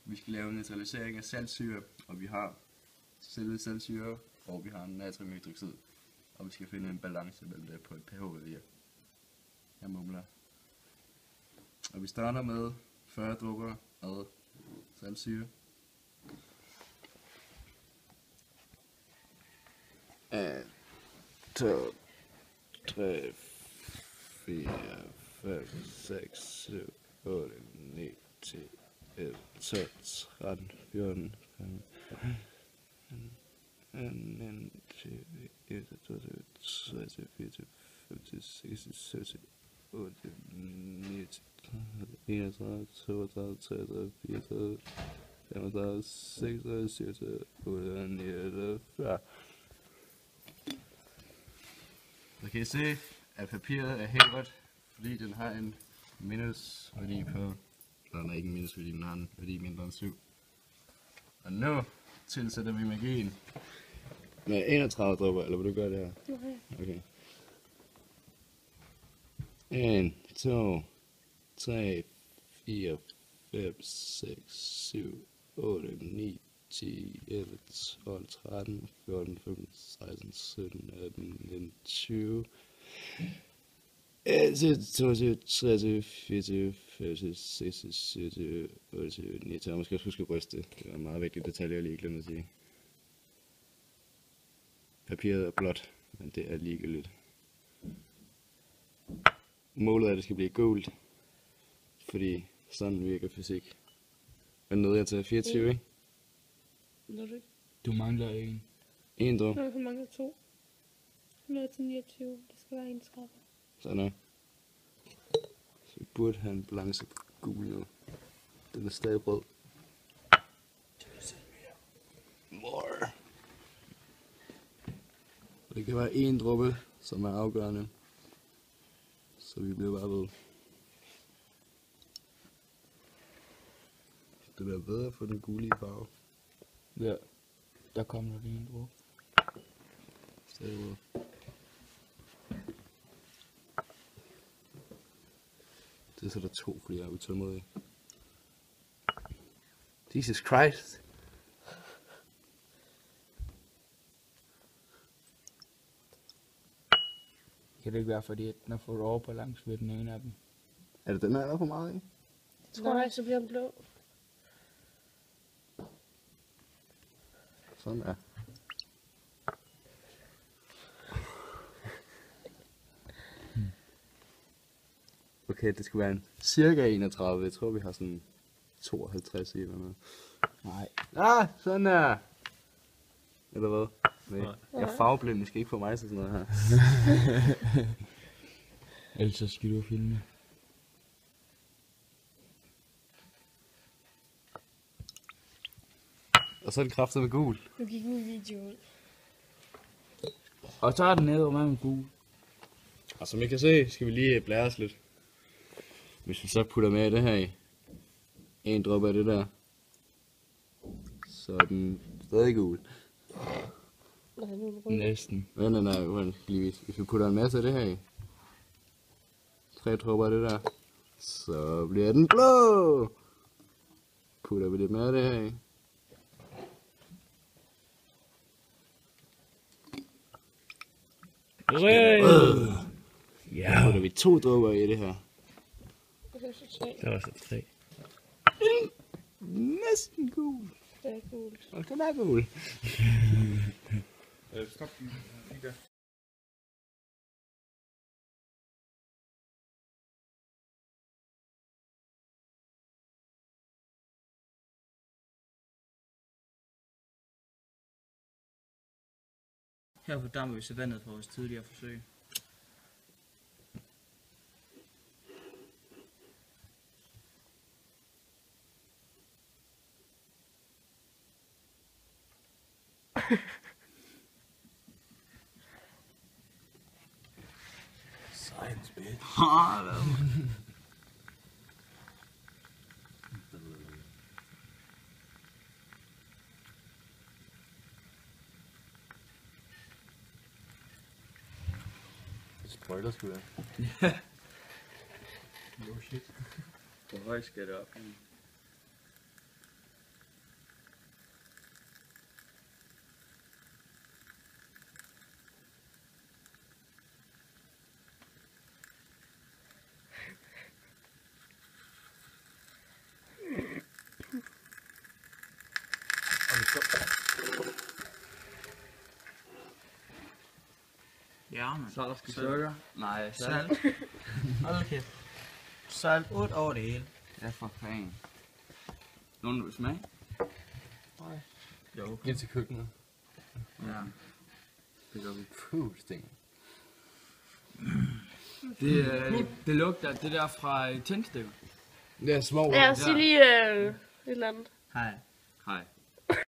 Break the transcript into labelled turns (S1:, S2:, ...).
S1: Vi skal lave neutralisering af saltsyre, og vi har selve saltsyre, og vi har natriumhydroxid. Og vi skal finde en balance mellem det på et pH-værdi. Jeg mumler. Og vi starter med 40 dråber af saltsyre. 1, 2, 3, 4, 5, 6, 7, 8, 9, 10, 11, 12, 13, 14, 15, 19, 20, 21, 22, 23, 24, 25, 26, 27, 28, 29, 31, 32, 33, 34, 35, 36, 37, 38, 39, 40. Så kan I se, at papiret er helt rødt, fordi den har en minusværdi på... Den er ikke en minusværdi, den har en værdi mindre end 7. Og nu tilsætter vi magien med 31 dråber, eller vil du gøre det her? Okay. 1, 2, 3, 4, 5, 6, 7, 8, 9, 10, 11, 12, 13, 14, 15, 16, 17, 18, 19, 20, 22, 23, 24, 25, 26, 27, 28, 29. Jeg måske også huske at ryste. Det var en meget vigtig detalje, jeg lige glemte at sige. Papiret er blåt, men det er ligegyldigt. Målet er, at det skal blive gult, fordi sådan virker fysik. Hvad nåede jeg til? 24, ikke?
S2: Når du ikke?
S3: Du mangler en.
S1: En drog.
S2: Nå, jeg mangler 2. Nå, til 29. Det skal være 31.
S1: Sådan er. Så vi burde have en balance på gul nu. Den er stadig rød. More. Det kan være en dråbe, som er afgørende. Så vi bliver bare ved. Det bliver bedre for den gule farve.
S3: Ja, der kommer der lige en dråbe.
S1: Stadig rød. Det er så der 2, fordi jeg er utålmodig. Jesus Christ.
S3: Kan det ikke være, fordi at den har fået overbalance ved den ene af dem?
S1: Er det den her, der er for meget i?
S2: Tror jeg, så bliver den blå.
S1: Sådan er. Okay, det skal være en cirka 31. Jeg tror, vi har sådan 52 i eller noget.
S3: Nej.
S1: Ah, sådan er. Eller hvad? Nej. Jeg er farveblind, I skal ikke få mig til sådan noget her.
S3: Ellers så skal du filme.
S1: Og så er det kraftet med gul.
S2: Nu gik min video ud.
S3: Og så er den nede over med gul.
S1: Og som I kan se, skal vi lige blære os lidt. Hvis vi så putter med det her i. En dråbe af det der. Så er den stadig gul.
S2: Nej, nu er den rød.
S3: Næsten.
S1: Nej, lige vise. Hvis vi putter en masse af det her i. 3 dråber af det der. Så bliver den blå. Putter vi lidt mere af det her i.
S3: Ja.
S1: Så putter vi 2 dråber i det her.
S2: Og så 3.
S3: Der var så 3.
S1: Næsten gul.
S2: Det er gult.
S1: Og den er gul.
S4: Stop den. Ikke der.
S5: Her fordamper vi savandet fra vores tidligere forsøg.
S4: Science, bitch. Spoiler sgu da.
S5: No shit. Hvor højt skal det op? Ja, man.
S3: Så er der skal sukker. Nej,
S5: Salt. Hold kæft. Salt ud over det hele.
S3: Ja, for fanden. Nogen vil smage?
S5: Jo.
S4: Ind til køkkenet.
S5: Ja.
S4: Det gør vi.
S3: Fuldstændig. Det lugter det der fra tændstikker.
S4: Det er små.
S6: Ja, sig lige et eller andet.
S5: Hej.
S3: Hej.